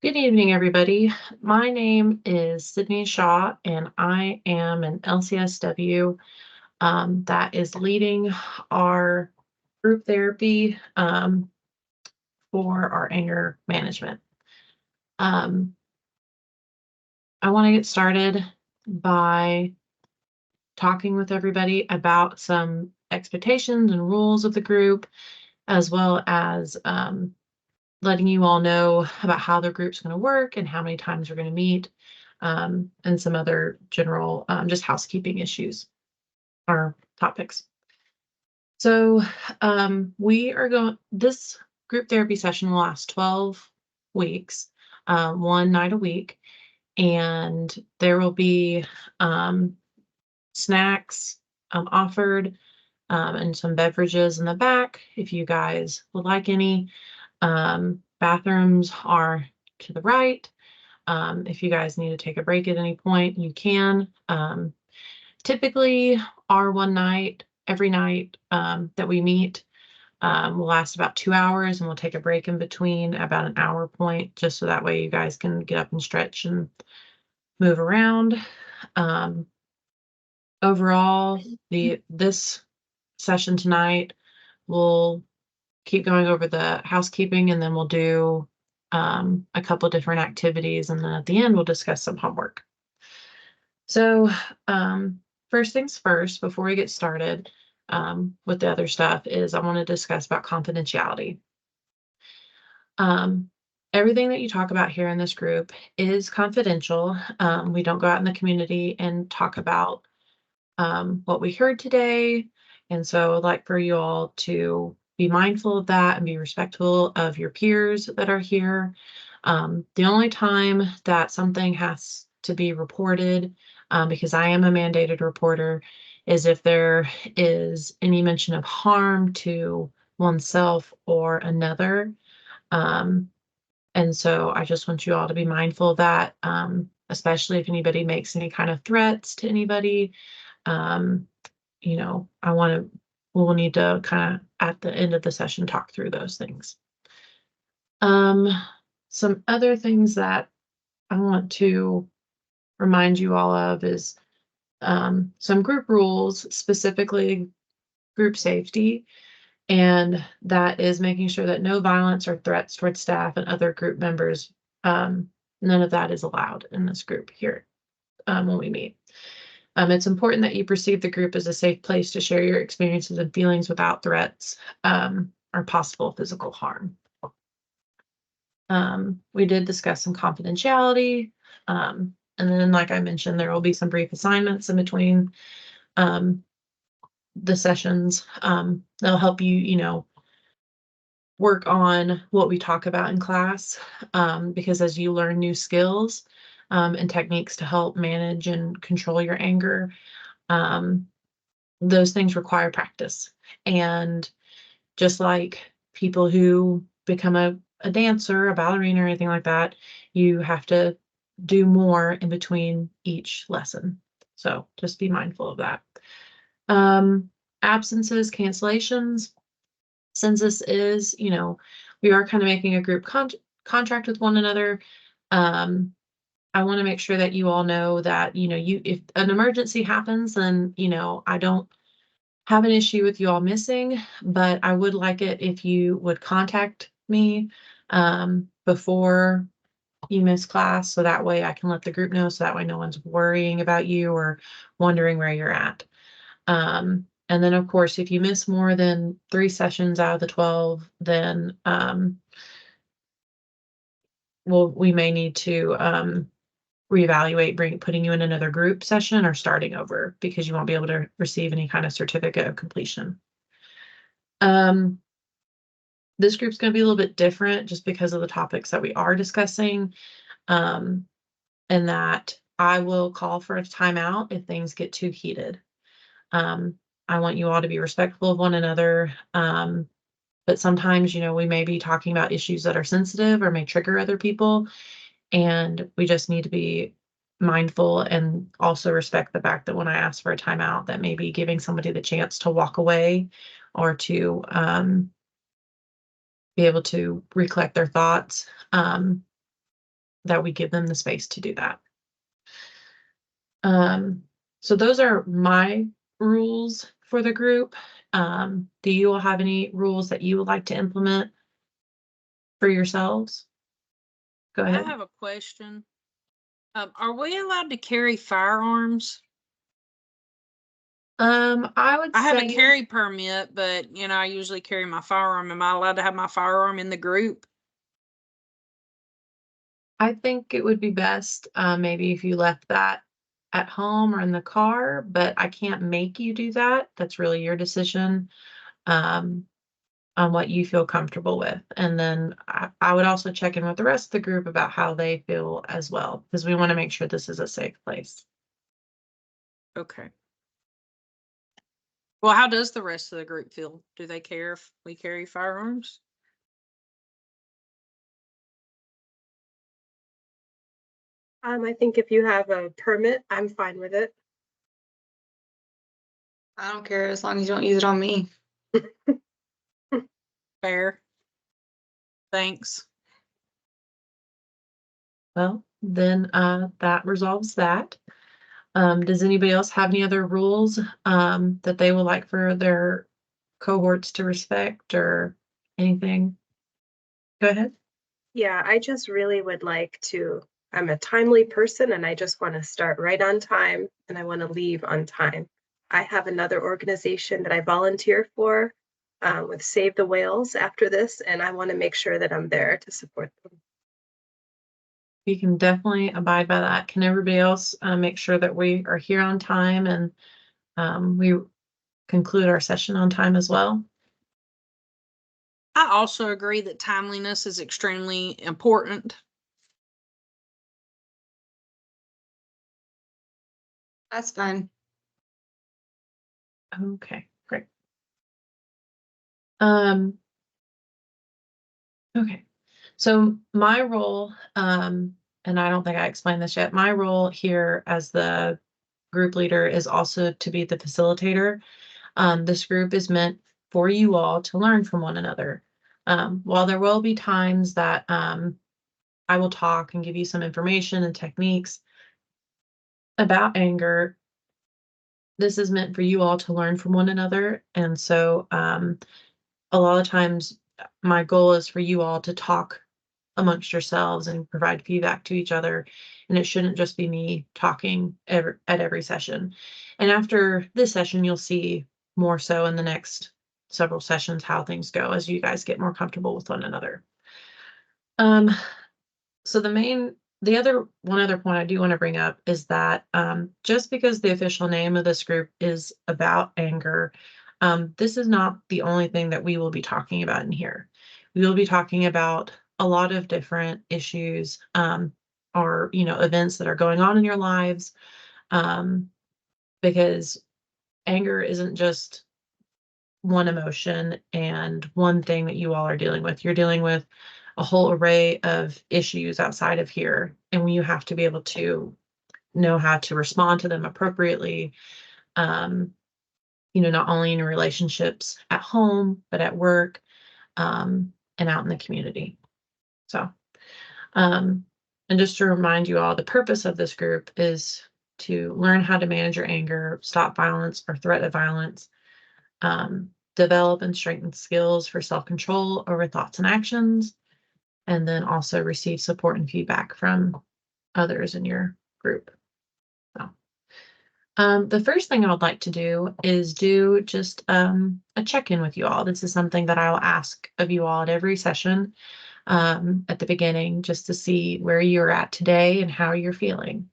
Good evening, everybody. My name is Sydney Shaw, and I am an LCSW that is leading our group therapy for our anger management. Um, I want to get started by talking with everybody about some expectations and rules of the group, as well as letting you all know about how the group's going to work and how many times we're going to meet, and some other general just housekeeping issues or topics. So this group therapy session will last 12 weeks, one night a week, and there will be snacks offered, and some beverages in the back if you guys would like any. Bathrooms are to the right. If you guys need to take a break at any point, you can. Typically, our one night, every night that we meet, will last about 2 hours, and we'll take a break in between about an hour point, just so that way you guys can get up and stretch and move around. Overall, this session tonight will keep going over the housekeeping, and then we'll do a couple different activities, and then at the end we'll discuss some homework. So first things first, before we get started with the other stuff, is I want to discuss about confidentiality. Everything that you talk about here in this group is confidential. We don't go out in the community and talk about what we heard today. And so I'd like for you all to be mindful of that and be respectful of your peers that are here. The only time that something has to be reported, because I am a mandated reporter, is if there is any mention of harm to oneself or another. And so I just want you all to be mindful of that, especially if anybody makes any kind of threats to anybody. We'll need to kind of at the end of the session talk through those things. Some other things that I want to remind you all of is some group rules, specifically group safety, and that is making sure that no violence or threats towards staff and other group members. None of that is allowed in this group here when we meet. It's important that you perceive the group as a safe place to share your experiences and feelings without threats or possible physical harm. We did discuss some confidentiality. And then, like I mentioned, there will be some brief assignments in between the sessions. They'll help you, work on what we talk about in class, because as you learn new skills and techniques to help manage and control your anger, those things require practice. And just like people who become a dancer, a ballerina, or anything like that, you have to do more in between each lesson. So just be mindful of that. Absences, cancellations, since this is, we are kind of making a group contract with one another. I want to make sure that you all know that, if an emergency happens, then, I don't have an issue with you all missing, but I would like it if you would contact me before you miss class, so that way I can let the group know, so that way no one's worrying about you or wondering where you're at. And then, of course, if you miss more than 3 sessions out of the 12, then we may need to reevaluate putting you in another group session or starting over, because you won't be able to receive any kind of certificate of completion. This group's going to be a little bit different just because of the topics that we are discussing, and that I will call for a timeout if things get too heated. I want you all to be respectful of one another, but sometimes, we may be talking about issues that are sensitive or may trigger other people, and we just need to be mindful and also respect the fact that when I ask for a timeout, that may be giving somebody the chance to walk away or to be able to recollect their thoughts. that we give them the space to do that. So those are my rules for the group. Do you all have any rules that you would like to implement for yourselves? Go I ahead. have a question. Are we allowed to carry firearms? I would I have a say carry permit, but I usually carry my firearm. Am I allowed to have my firearm in the group? I think it would be best, maybe if you left that at home or in the car, but I can't make you do that. That's really your decision, um, on what you feel comfortable with. And then I would also check in with the rest of the group about how they feel as well, because we want to make sure this is a safe place. Okay. Well, how does the rest of the group feel? Do they care if we carry firearms? I think if you have a permit, I'm fine with it. I don't care as long as you don't use it on me. Fair. Thanks. Well, then that resolves that. Does anybody else have any other rules that they would like for their cohorts to respect or anything? Go ahead. Yeah, I just really would like to. I'm a timely person and I just want to start right on time and I want to leave on time. I have another organization that I volunteer for with Save the Whales after this, and I want to make sure that I'm there to support them. We can definitely abide by that. Can everybody else make sure that we are here on time and we conclude our session on time as well? I also agree that timeliness is extremely important. That's fine. Okay, great. Okay. So my role, and I don't think I explained this yet, my role here as the group leader is also to be the facilitator. This group is meant for you all to learn from one another. While there will be times that I will talk and give you some information and techniques about anger, this is meant for you all to learn from one another. And so a lot of times my goal is for you all to talk amongst yourselves and provide feedback to each other. And it shouldn't just be me talking at every session. And after this session, you'll see more so in the next several sessions how things go as you guys get more comfortable with one another. So one other point I do want to bring up is that just because the official name of this group is about anger, this is not the only thing that we will be talking about in here. We will be talking about a lot of different issues or events that are going on in your lives, because anger isn't just one emotion and one thing that you all are dealing with. You're dealing with a whole array of issues outside of here, and you have to be able to know how to respond to them appropriately, not only in your relationships at home, but at work, and out in the community. So, and just to remind you all, the purpose of this group is to learn how to manage your anger, stop violence or threat of violence, develop and strengthen skills for self-control over thoughts and actions, and then also receive support and feedback from others in your group. So, the first thing I would like to do is do just a check-in with you all. This is something that I'll ask of you all at every session at the beginning, just to see where you're at today and how you're feeling.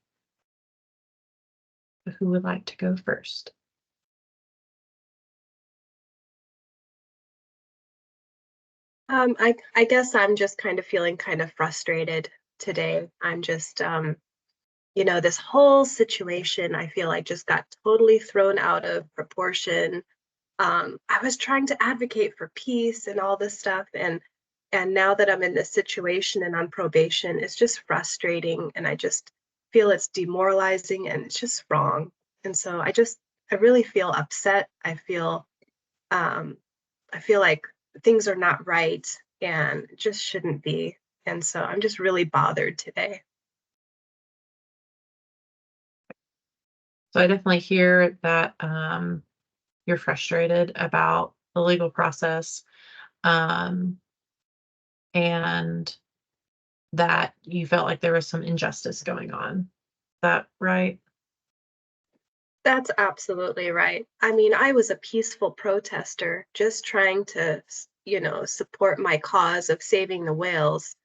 Who would like to go first? I guess I'm just kind of feeling kind of frustrated today. I'm just, this whole situation, I feel like just got totally thrown out of proportion. I was trying to advocate for peace and all this stuff, and now that I'm in this situation and on probation, it's just frustrating, and I just feel it's demoralizing and it's just wrong. And so I really feel upset. I feel like things are not right and it just shouldn't be. And so I'm just really bothered today. So I definitely hear that you're frustrated about the legal process, um, and that you felt like there was some injustice going on. Is that right? That's absolutely right. I mean, I was a peaceful protester just trying to, support my cause of saving the whales.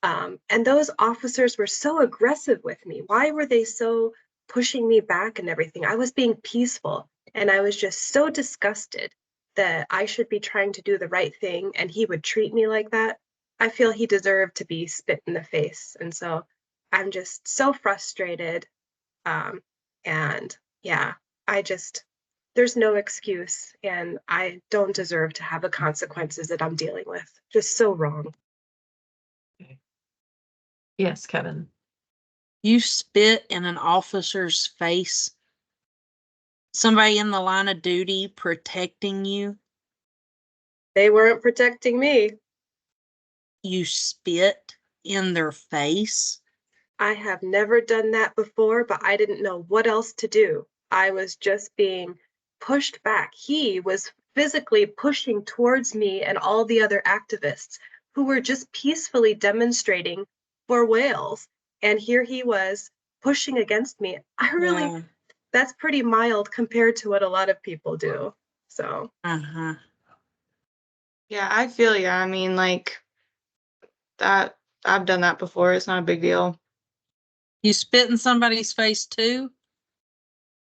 And those officers were so aggressive with me. Why were they so pushing me back and everything? I was being peaceful and I was just so disgusted that I should be trying to do the right thing and he would treat me like that. I feel he deserved to be spit in the face. And so I'm just so frustrated. Um, and yeah, I just, there's no excuse. And I don't deserve to have the consequences that I'm dealing with. Just so wrong. Okay. Yes, Kevin. You spit in an officer's face, somebody in the line of duty protecting you. They weren't protecting me. You spit in their face. I have never done that before, but I didn't know what else to do. I was just being pushed back. He was physically pushing towards me and all the other activists who were just peacefully demonstrating for whales. And here he was pushing against me. Yeah. That's pretty mild compared to what a lot of people do. So, Uh-huh. Yeah, I feel you. I mean, like that, I've done that before. It's not a big deal. You spit in somebody's face too?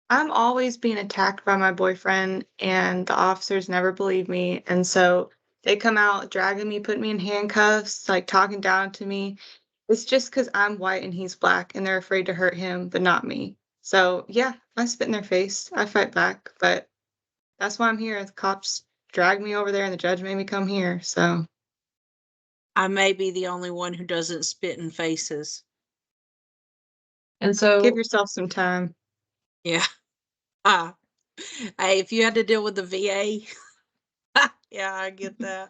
I'm always being attacked by my boyfriend, and the officers never believe me. And so they come out dragging me, putting me in handcuffs, like talking down to me. It's just because I'm white and he's black, and they're afraid to hurt him, but not me. So yeah, I spit in their face. I fight back, but that's why I'm here. The cops dragged me over there, and the judge made me come here. So I may be the only one who doesn't spit in faces. And give so, yourself some time. Yeah. Ah. Hey, if you had to deal with the VA, yeah, I get that.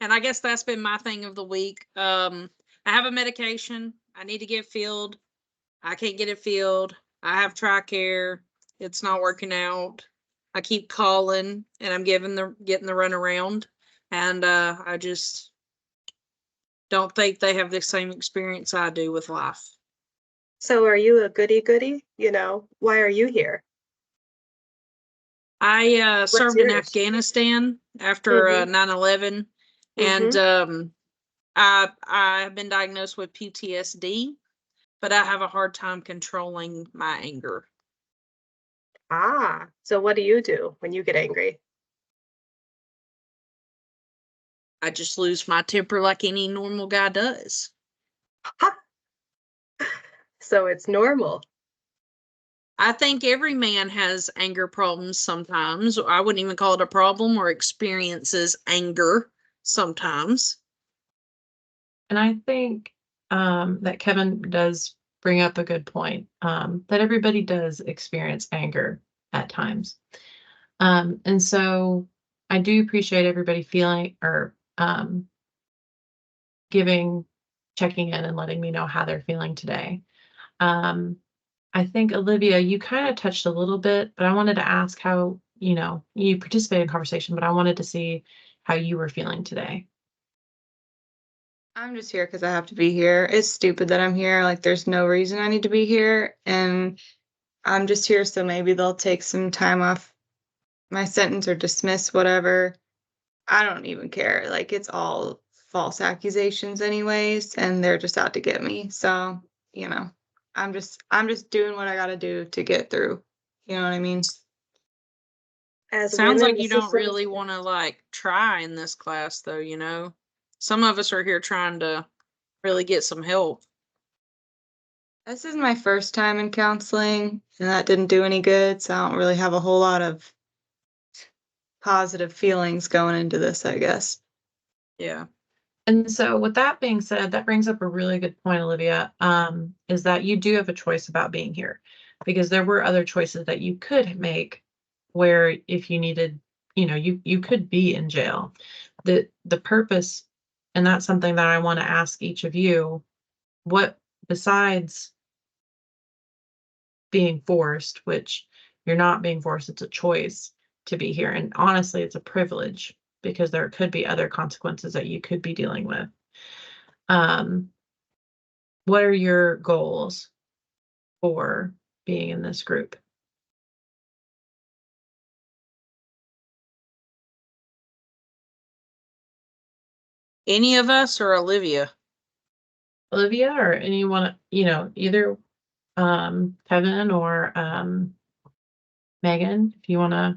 And I guess that's been my thing of the week. I have a medication I need to get filled. I can't get it filled. I have TRICARE. It's not working out. I keep calling and I'm getting the runaround. And I just don't think they have the same experience I do with life. so are you a goody goody? Why are you here? I What's served in yours? Afghanistan after Mm-hmm. 9/11, and Mm-hmm. I've been diagnosed with PTSD, but I have a hard time controlling my anger. Ah, so what do you do when you get angry? I just lose my temper like any normal guy does. Ha! So it's normal. I think every man has anger problems sometimes. I wouldn't even call it a problem, or experiences anger sometimes. and I think that Kevin does bring up a good point, that everybody does experience anger at times. And so I do appreciate everybody feeling or checking in and letting me know how they're feeling today. Um, I think, Olivia, you kind of touched a little bit, but I wanted to ask how, you participated in conversation, but I wanted to see how you were feeling today. I'm just here because I have to be here. It's stupid that I'm here. Like, there's no reason I need to be here. And I'm just here so maybe they'll take some time off my sentence or dismiss whatever. I don't even care. Like, it's all false accusations anyways, and they're just out to get me. So, you know, I'm just doing what I gotta do to get through. You know what I mean? As Sounds women, like you this is don't so really want to like try in this class though, you know. Some of us are here trying to really get some help. This is my first time in counseling, and that didn't do any good, so I don't really have a whole lot of positive feelings going into this, I guess. Yeah. And so with that being said, that brings up a really good point, Olivia, is that you do have a choice about being here, because there were other choices that you could make where if you needed, you could be in jail. The purpose And that's something that I want to ask each of you. What, besides being forced, which you're not being forced, it's a choice to be here. And honestly, it's a privilege because there could be other consequences that you could be dealing with. What are your goals for being in this group? Any of us or Olivia? Olivia or anyone, either Kevin or Megan, if you want to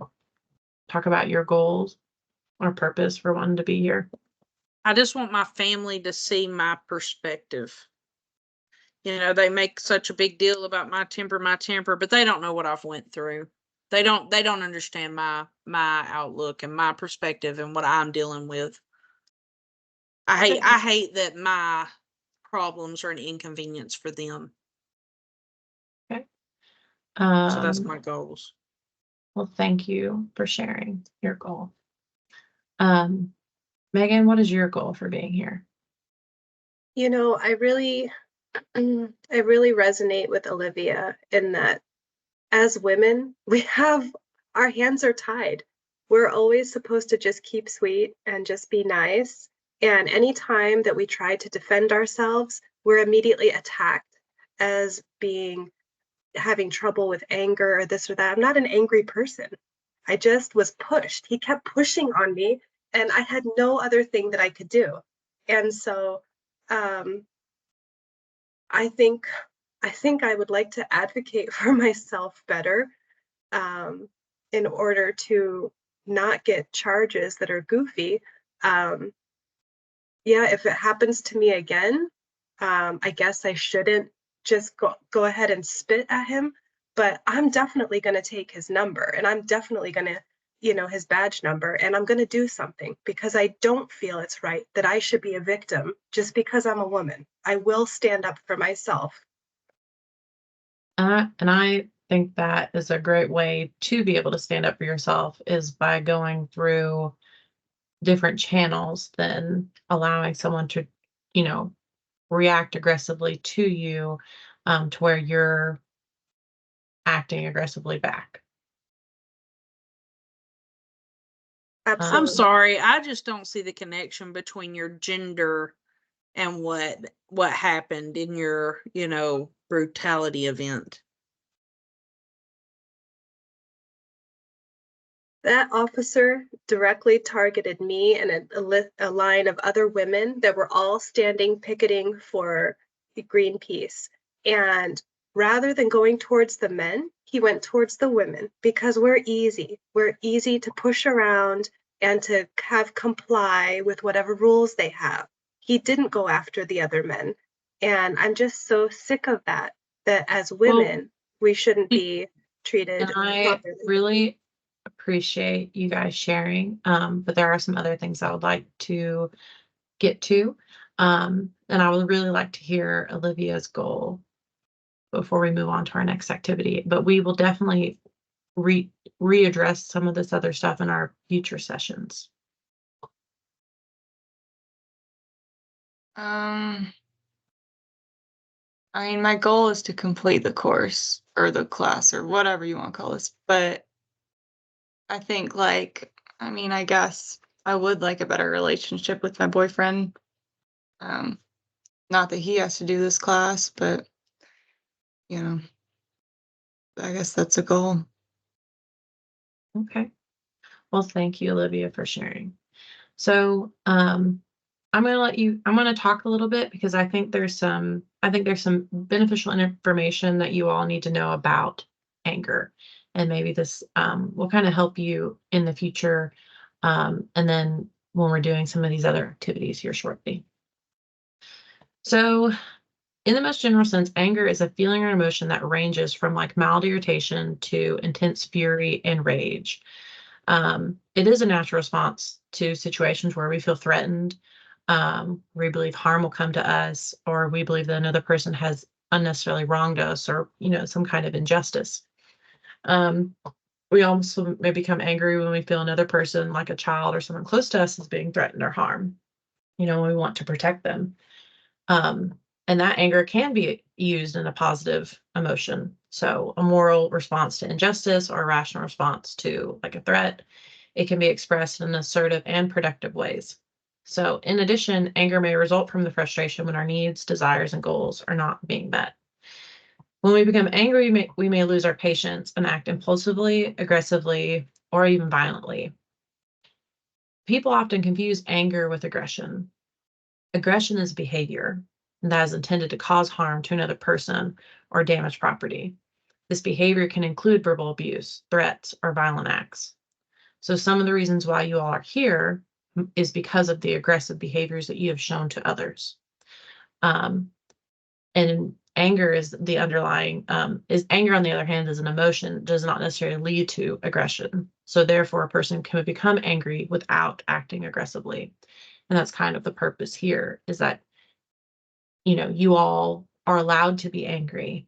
talk about your goals or purpose for wanting to be here. I just want my family to see my perspective. They make such a big deal about my temper, but they don't know what I've went through. They don't understand my outlook and my perspective and what I'm dealing with. I hate that my problems are an inconvenience for them. Okay. So that's my goals. Well, thank you for sharing your goal. Megan, what is your goal for being here? I really resonate with Olivia in that as women, our hands are tied. We're always supposed to just keep sweet and just be nice. And anytime that we try to defend ourselves, we're immediately attacked as having trouble with anger or this or that. I'm not an angry person. I just was pushed. He kept pushing on me, and I had no other thing that I could do. And so I think I would like to advocate for myself better in order to not get charges that are goofy. If it happens to me again, I guess I shouldn't just go ahead and spit at him, but I'm definitely going to take his number, and I'm definitely going to, his badge number, and I'm going to do something because I don't feel it's right that I should be a victim just because I'm a woman. I will stand up for myself. And I think that is a great way to be able to stand up for yourself is by going through different channels than allowing someone to, react aggressively to you, to where you're acting aggressively back. Absolutely. I'm sorry. I just don't see the connection between your gender and what happened in your, brutality event. That officer directly targeted me and a line of other women that were all standing picketing for Greenpeace. And rather than going towards the men, he went towards the women because we're easy. We're easy to push around and to have comply with whatever rules they have. He didn't go after the other men. And I'm just so sick of that as women, we shouldn't be treated And I properly. really appreciate you guys sharing, but there are some other things I would like to get to. And I would really like to hear Olivia's goal before we move on to our next activity. But we will definitely readdress some of this other stuff in our future sessions. My goal is to complete the course or the class or whatever you want to call this. But I think I guess I would like a better relationship with my boyfriend. Not that he has to do this class, but I guess that's a goal. Okay. Well, thank you, Olivia, for sharing. So I'm going to talk a little bit because I think there's some beneficial information that you all need to know about anger. And maybe this will kind of help you in the future. And then when we're doing some of these other activities here shortly. So in the most general sense, anger is a feeling or emotion that ranges from like mild irritation to intense fury and rage. It is a natural response to situations where we feel threatened, we believe harm will come to us, or we believe that another person has unnecessarily wronged us, or some kind of injustice. We also may become angry when we feel another person, like a child or someone close to us, is being threatened or harmed. we want to protect them. And that anger can be used in a positive emotion. So a moral response to injustice or a rational response to like a threat. It can be expressed in assertive and productive ways. So in addition, anger may result from the frustration when our needs, desires, and goals are not being met. When we become angry, we may lose our patience and act impulsively, aggressively, or even violently. People often confuse anger with aggression. Aggression is behavior that is intended to cause harm to another person or damage property. This behavior can include verbal abuse, threats, or violent acts. So some of the reasons why you all are here is because of the aggressive behaviors that you have shown to others. And anger is the underlying, anger on the other hand is an emotion, does not necessarily lead to aggression. So therefore a person can become angry without acting aggressively. And that's kind of the purpose here, is that, you all are allowed to be angry,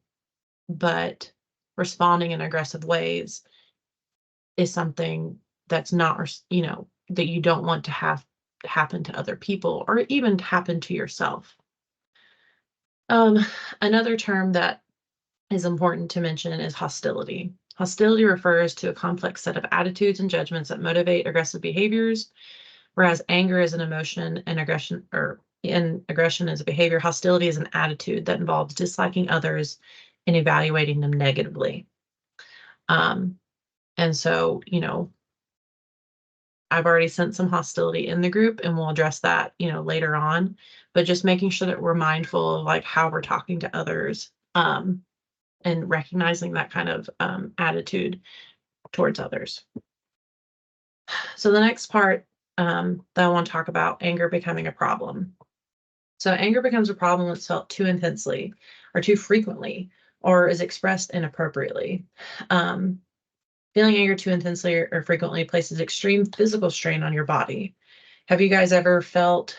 but responding in aggressive ways is something that's not, that you don't want to have happen to other people or even happen to yourself. Another term that is important to mention is hostility. Hostility refers to a complex set of attitudes and judgments that motivate aggressive behaviors, whereas anger is an emotion and aggression is a behavior. Hostility is an attitude that involves disliking others and evaluating them negatively. And so, I've already sent some hostility in the group and we'll address that, later on, but just making sure that we're mindful of like how we're talking to others, and recognizing that kind of attitude towards others. So the next part that I want to talk about, anger becoming a problem. So anger becomes a problem when it's felt too intensely or too frequently or is expressed inappropriately. Feeling anger too intensely or frequently places extreme physical strain on your body. Have you guys ever felt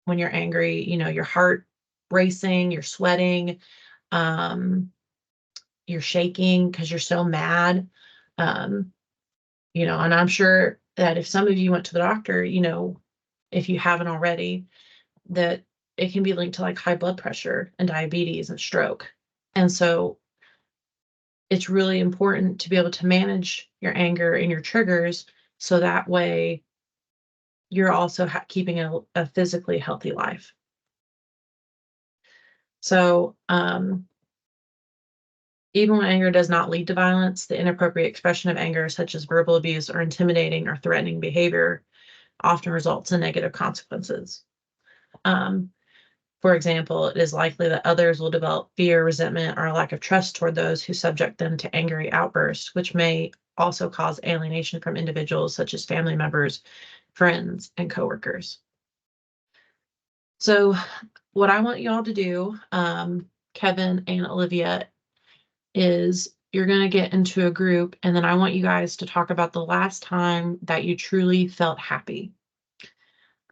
when you're angry, your heart racing, you're sweating, you're shaking because you're so mad? And I'm sure that if some of you went to the doctor, if you haven't already, that it can be linked to like high blood pressure and diabetes and stroke. And so it's really important to be able to manage your anger and your triggers so that way you're also keeping a physically healthy life. So even when anger does not lead to violence, the inappropriate expression of anger, such as verbal abuse or intimidating or threatening behavior, often results in negative consequences. For example, it is likely that others will develop fear, resentment, or a lack of trust toward those who subject them to angry outbursts, which may also cause alienation from individuals such as family members, friends, and coworkers. So what I want you all to do, Kevin and Olivia, is you're going to get into a group, and then I want you guys to talk about the last time that you truly felt happy,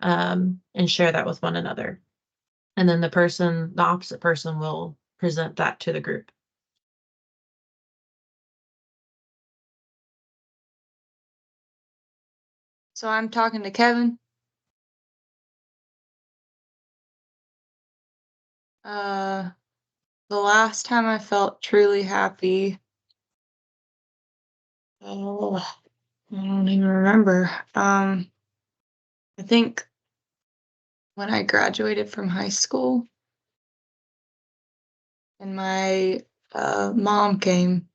and share that with one another. And then the opposite person will present that to the group. So I'm talking to Kevin. The last time I felt truly happy, oh, I don't even remember. I think when I graduated from high school and my mom came.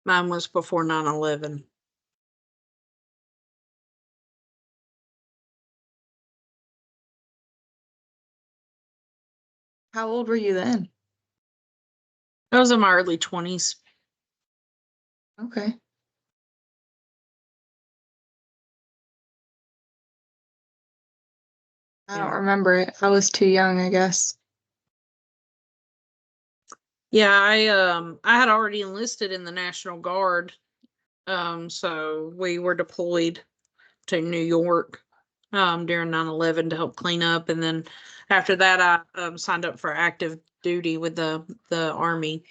Mine was before 9/11. How old were you then? I was in my early 20s. Okay. I don't remember it. I was too young, I guess. Yeah, I had already enlisted in the National Guard. So we were deployed to New York during 9/11 to help clean up, and then after that I signed up for active duty with the Army,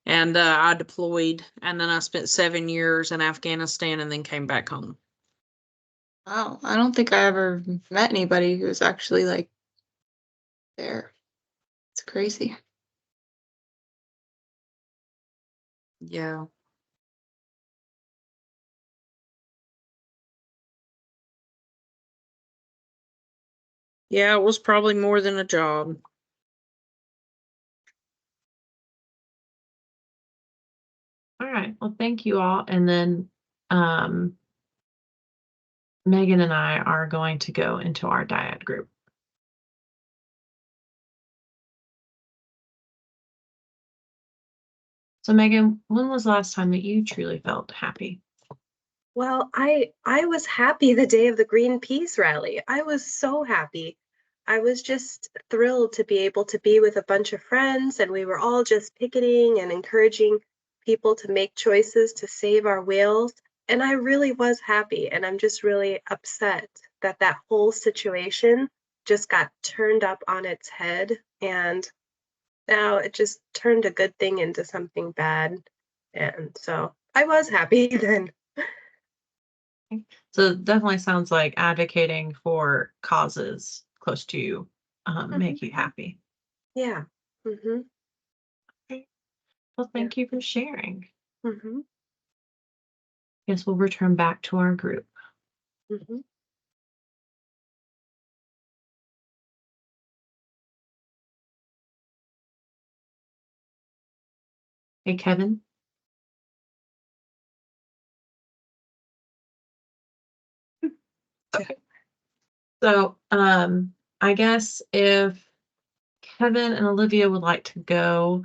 and I deployed, and then I spent 7 years in Afghanistan and then came back home. Wow, I don't think I ever met anybody who was actually like there. It's crazy. Yeah. Yeah, it was probably more than a job. All right. Well, thank you all. And then Megan and I are going to go into our diet group. So Megan, when was the last time that you truly felt happy? Well, I was happy the day of the Green Peace rally. I was so happy. I was just thrilled to be able to be with a bunch of friends, and we were all just picketing and encouraging people to make choices to save our whales. And I really was happy, and I'm just really upset that that whole situation just got turned up on its head, and now it just turned a good thing into something bad. And so I was happy then. So it definitely sounds like advocating for causes close to you make you happy. Yeah. Mm-hmm. Okay. Well, thank you for sharing. Mm-hmm. Guess we'll return back to our group. Mm-hmm. Hey, Kevin. Okay. So I guess if Kevin and Olivia would like to go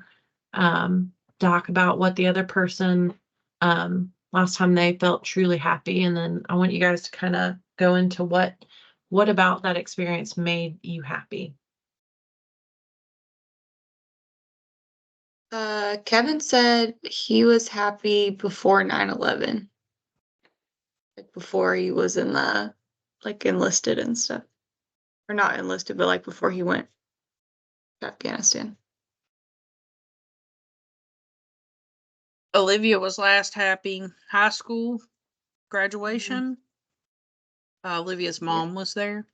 talk about what the other person last time they felt truly happy, and then I want you guys to kind of go into what about that experience made you happy. Kevin said he was happy before 9/11, like before he was in the like enlisted and stuff, or not enlisted, but like before he went to Afghanistan. Olivia was last happy high school graduation. Olivia's mom was there.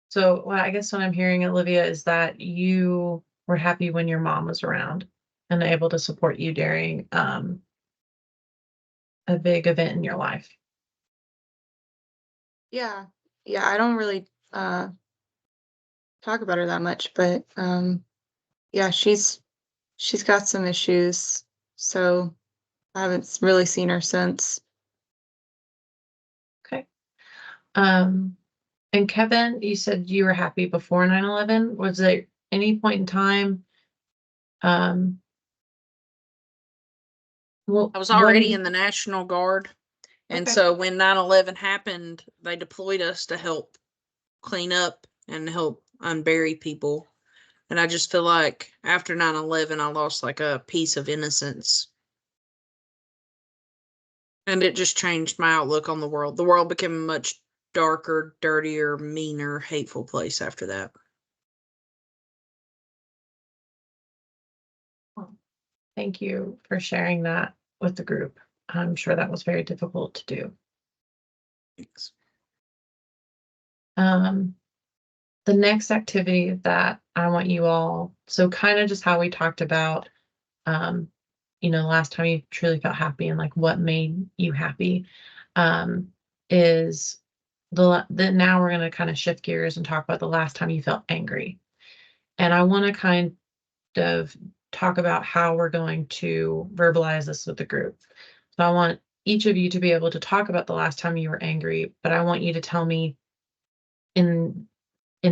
So well, I guess what I'm hearing, Olivia, is that you were happy when your mom was around and able to support you during a big event in your life. Yeah, yeah. I don't really talk about her that much, but yeah, she's got some issues, so I haven't really seen her since. Okay. And Kevin, you said you were happy before 9/11. Was there any point in time? Well, I was what already did in the National Guard. And Okay. so when 9/11 happened, they deployed us to help clean up and help unbury people. And I just feel like after 9/11, I lost like a piece of innocence. And it just changed my outlook on the world. The world became a much darker, dirtier, meaner, hateful place after that. Thank you for sharing that with the group. I'm sure that was very difficult to do. Thanks. The next activity that I want you all, so kind of just how we talked about, last time you truly felt happy and like what made you happy, is now we're going to kind of shift gears and talk about the last time you felt angry. And I want to kind of talk about how we're going to verbalize this with the group. So I want each of you to be able to talk about the last time you were angry, but I want you to tell me in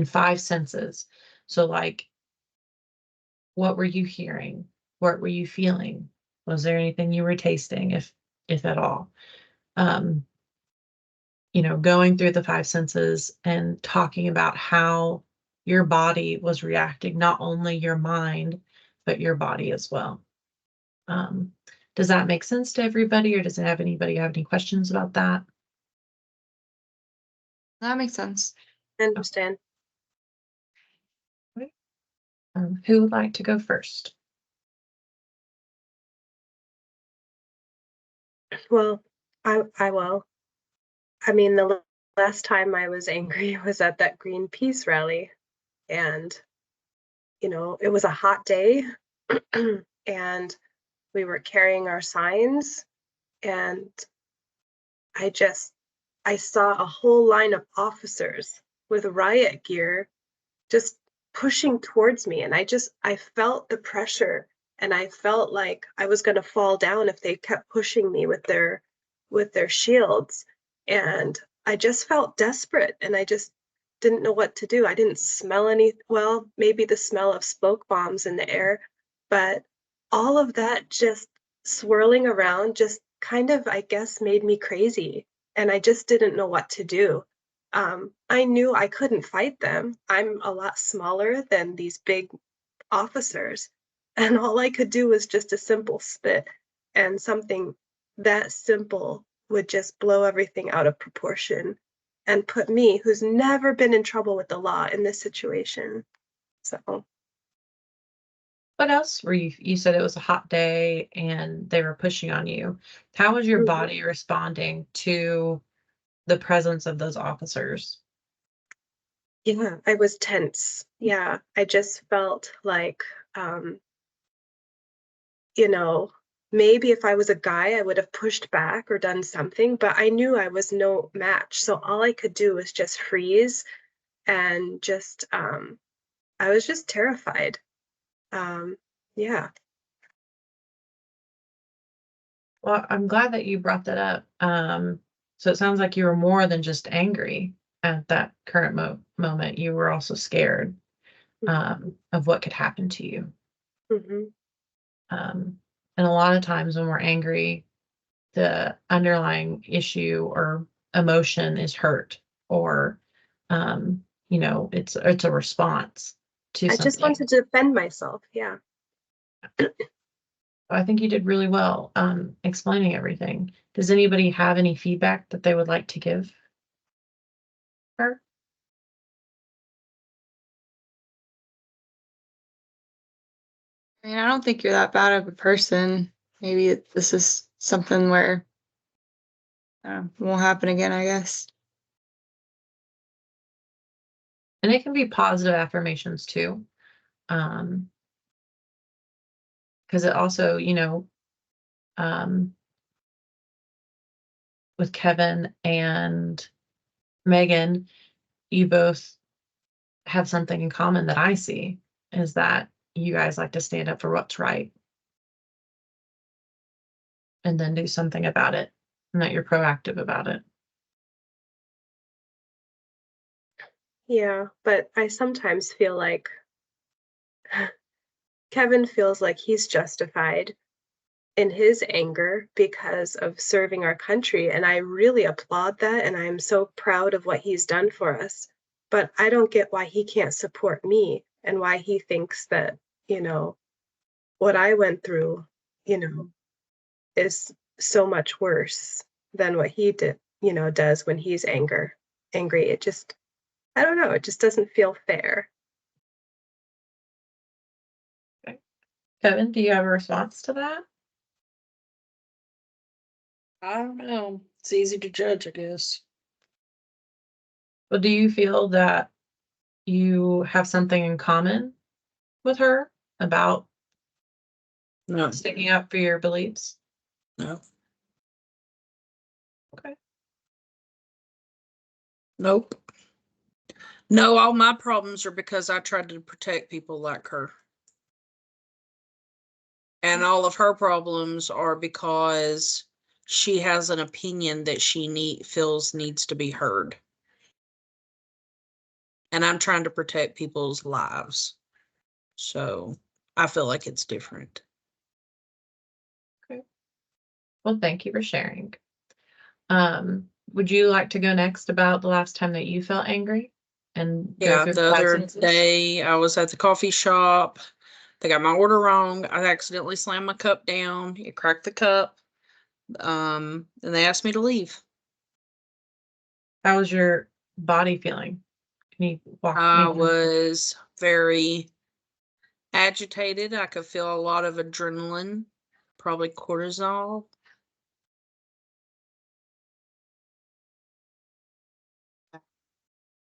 5 senses. So like, what were you hearing? What were you feeling? Was there anything you were tasting, if at all? Um, going through the 5 senses and talking about how your body was reacting, not only your mind, but your body as well. Um, does that make sense to everybody, or does anybody have any questions about that? That makes sense. I understand. Who would like to go first? Well, I will. I mean, the last time I was angry was at that Greenpeace rally, and it was a hot day, and we were carrying our signs, and I just I saw a whole line of officers with riot gear just pushing towards me, and I felt the pressure, and I felt like I was going to fall down if they kept pushing me with their shields, and I just felt desperate, and I just didn't know what to do. I didn't smell any, well, maybe the smell of smoke bombs in the air, but all of that just swirling around just kind of, I guess, made me crazy, and I just didn't know what to do. I knew I couldn't fight them. I'm a lot smaller than these big officers, and all I could do was just a simple spit, and something that simple would just blow everything out of proportion and put me, who's never been in trouble with the law, in this situation. So, What else were you said it was a hot day and they were pushing on you. How was your mhm. body responding to the presence of those officers? Yeah, I was tense. Yeah, I just felt like, um, you know, maybe if I was a guy, I would have pushed back or done something, but I knew I was no match. So all I could do was just freeze and just, I was just terrified. Um, yeah. Well, I'm glad that you brought that up. So it sounds like you were more than just angry at that current moment. You were also scared of what could happen to you. Mm-hmm. Um, and a lot of times when we're angry, the underlying issue or emotion is hurt, or it's a response to I just wanted something. to defend myself. Yeah. I think you did really well explaining everything. Does anybody have any feedback that they would like to give her? I mean, I don't think you're that bad of a person. Maybe this is something where won't happen again, I guess. And it can be positive affirmations too. Because it also, um, with Kevin and Megan, you both have something in common that I see, is that you guys like to stand up for what's right and then do something about it, and that you're proactive about it. Yeah. But I sometimes feel like Kevin feels like he's justified in his anger because of serving our country. And I really applaud that. And I'm so proud of what he's done for us. But I don't get why he can't support me and why he thinks that, you know, what I went through, you know, is so much worse than what he does when he's angry. It just, I don't know, it just doesn't feel fair. Okay. Kevin, do you have a response to that? I don't know. It's easy to judge, I guess. Well, do you feel that you have something in common with her about No, sticking up for your beliefs? no, Okay. nope. No, all my problems are because I tried to protect people like her. And all of her problems are because she has an opinion that she feels needs to be heard. And I'm trying to protect people's lives. So I feel like it's different. Okay. Well, thank you for sharing. Would you like to go next about the last time that you felt angry and go Yeah, through the the 5 other sentences? day I was at the coffee shop. They got my order wrong. I accidentally slammed my cup down. It cracked the cup. And they asked me to leave. How was your body feeling? Can you walk me I through? was very agitated. I could feel a lot of adrenaline, probably cortisol.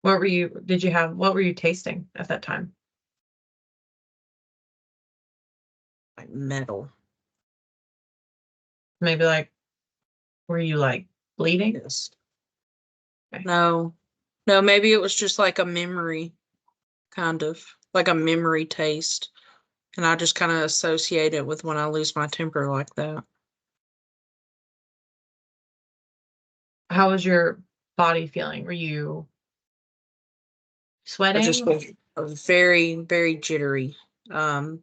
What were you tasting at that time? Like metal. Maybe like, were you like bleeding? Yes. Okay. No, maybe it was just like a memory, kind of like a memory taste. And I just kind of associate it with when I lose my temper like that. How was your body feeling? Were you I just sweating? was very, very jittery. I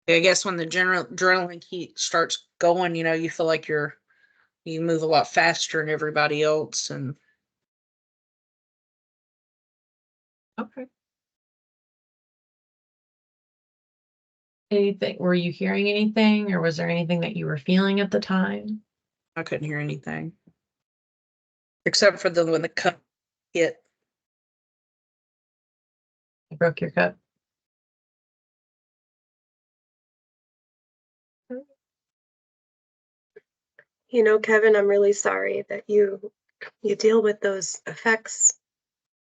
guess when the adrenaline heat starts going, you feel like you move a lot faster than everybody else. And Okay. Anything? Were you hearing anything, or was there anything that you were feeling at the time? I couldn't hear anything except for when the cup hit. You broke your cup. You know, Kevin, I'm really sorry that you deal with those effects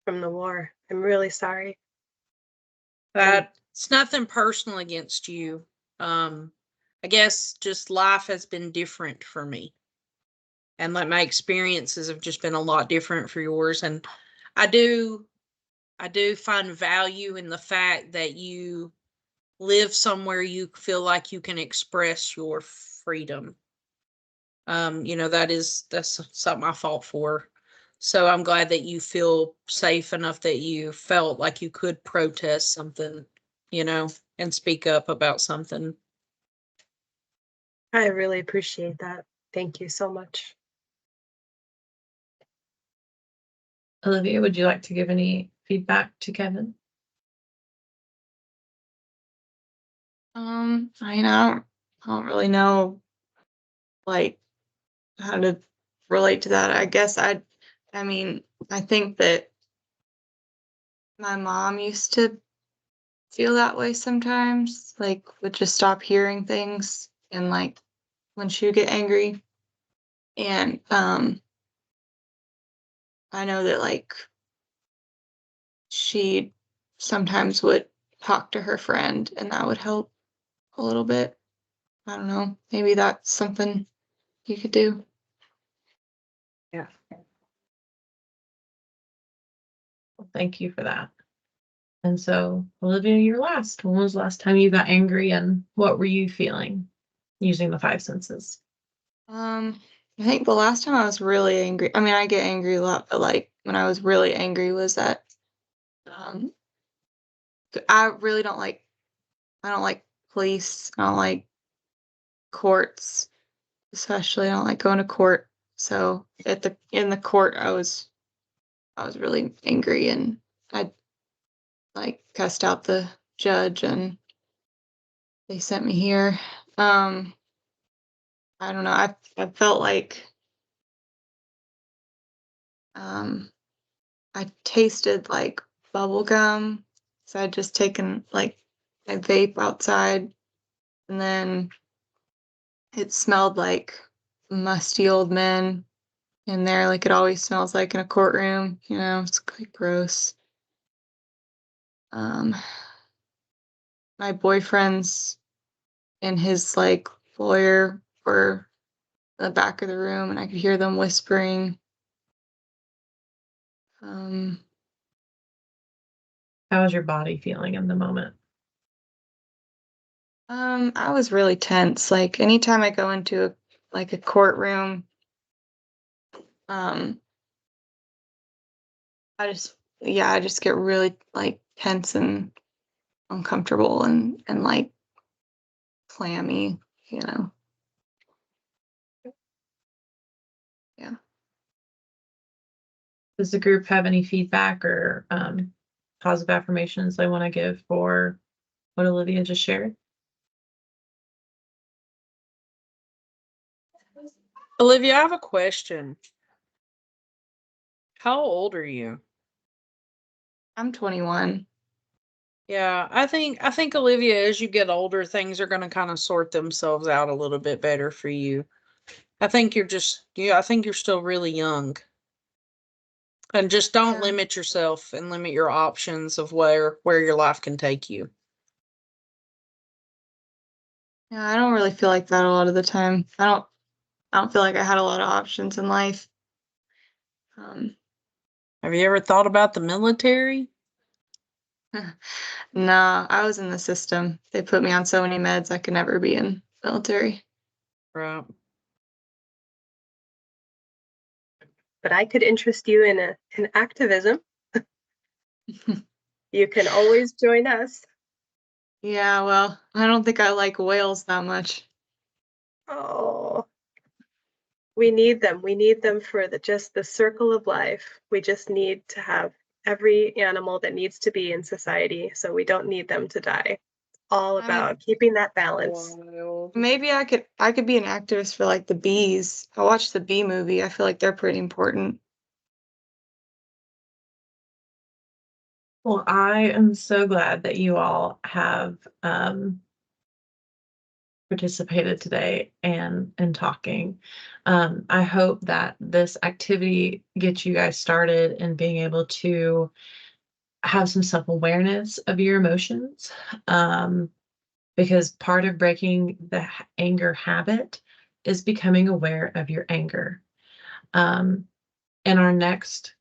from the war. I'm really sorry. It's nothing personal against you. I guess just life has been different for me. And like my experiences have just been a lot different for yours. And I do find value in the fact that you live somewhere you feel like you can express your freedom. That's something I fought for. So I'm glad that you feel safe enough that you felt like you could protest something, and speak up about something. I really appreciate that. Thank you so much. Olivia, would you like to give any feedback to Kevin? I don't really know like how to relate to that. I guess I mean, I think that my mom used to feel that way sometimes, like would just stop hearing things and like when she would get angry. And I know that like she sometimes would talk to her friend and that would help a little bit. I don't know. Maybe that's something you could do. Yeah. Well, thank you for that. And so, Olivia, you're last. When was the last time you got angry, and what were you feeling using the five senses? I think the last time I was really angry, I mean, I get angry a lot, but like when I was really angry was that um I really I don't like police. I don't like courts, especially. I don't like going to court. So in the court I was really angry and I like cussed out the judge and they sent me here. Um I don't know. I felt like um I tasted like bubble gum. So I'd just taken like a vape outside and then it smelled like musty old men in there, like it always smells like in a courtroom, it's quite gross. Um, my boyfriend's in his like foyer or the back of the room, and I could hear them whispering. Um, How was your body feeling in the moment? I was really tense. Like anytime I go into a courtroom, um, I just get really like tense and uncomfortable and like clammy, you know. Yeah. Does the group have any feedback or positive affirmations they want to give for what Olivia just shared? Olivia, I have a question. How old are you? I'm 21. Yeah, I think Olivia, as you get older, things are going to kind of sort themselves out a little bit better for you. I think you're still really young. And just don't Yeah. limit yourself and limit your options of where your life can take you. Yeah, I don't really feel like that a lot of the time. I don't feel like I had a lot of options in life. Have you ever thought about the military? No, I was in the system. They put me on so many meds I could never be in military. Right. But I could interest you in activism. You can always join us. Yeah, well, I don't think I like whales that much. Oh, we need them. We need them for just the circle of life. We just need to have every animal that needs to be in society, so we don't need them to die. All I mean, about keeping that balance. maybe I could be an activist for like the bees. I watched the bee movie. I feel like they're pretty important. Well, I am so glad that you all have participated today and talking. I hope that this activity gets you guys started in being able to have some self-awareness of your emotions. Because part of breaking the anger habit is becoming aware of your anger. In our next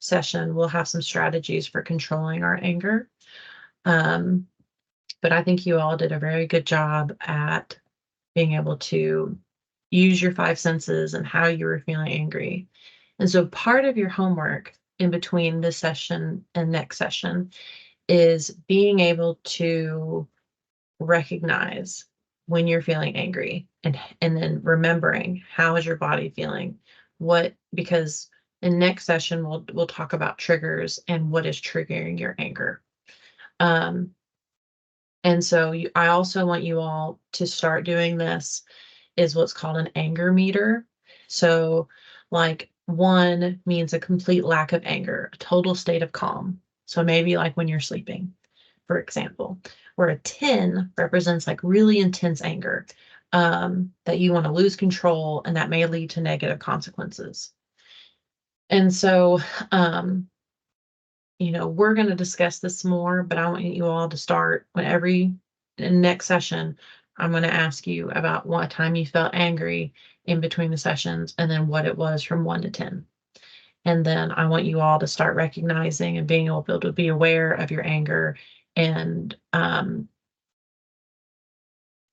session, we'll have some strategies for controlling our anger. But I think you all did a very good job at being able to use your five senses and how you were feeling angry. And so part of your homework in between this session and next session is being able to recognize when you're feeling angry and then remembering how is your body feeling, because in next session we'll talk about triggers and what is triggering your anger. And so I also want you all to start doing this is what's called an anger meter. So like 1 means a complete lack of anger, a total state of calm. So maybe like when you're sleeping, for example, where a 10 represents like really intense anger, that you want to lose control and that may lead to negative consequences. And so, we're going to discuss this more, but I want you all to start in next session, I'm going to ask you about what time you felt angry in between the sessions and then what it was from 1 to 10. And then I want you all to start recognizing and being able to be aware of your anger and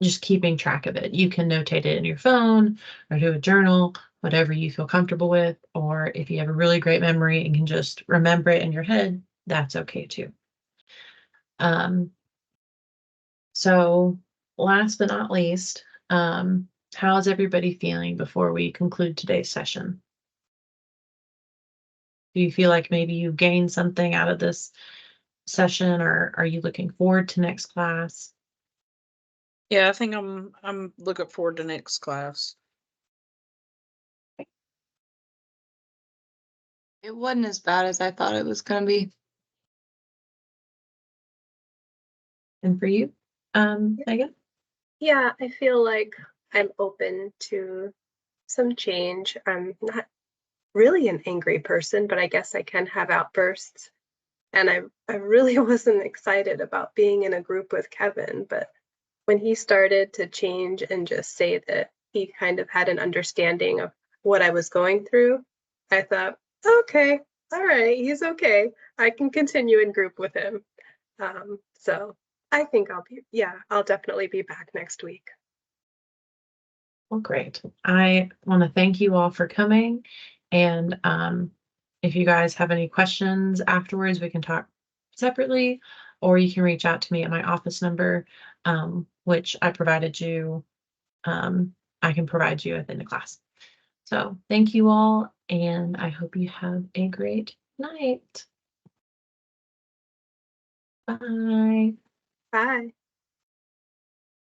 just keeping track of it. You can notate it in your phone or do a journal, whatever you feel comfortable with. Or if you have a really great memory and can just remember it in your head, that's okay too. So last but not least, how is everybody feeling before we conclude today's session? Do you feel like maybe you gained something out of this session, or are you looking forward to next class? Yeah, I think I'm looking forward to next class. It wasn't as bad as I thought it was going to be. And for you, Megan? Yeah, I feel like I'm open to some change. I'm not really an angry person, but I guess I can have outbursts. And I really wasn't excited about being in a group with Kevin, but when he started to change and just say that he kind of had an understanding of what I was going through, I thought, okay, all right, he's okay. I can continue in group with him. So I think I'll definitely be back next week. Well, great. I want to thank you all for coming. And if you guys have any questions afterwards, we can talk separately, or you can reach out to me at my office number, which I provided you. I can provide you at the end of class. So thank you all, and I hope you have a great night. Bye. Bye.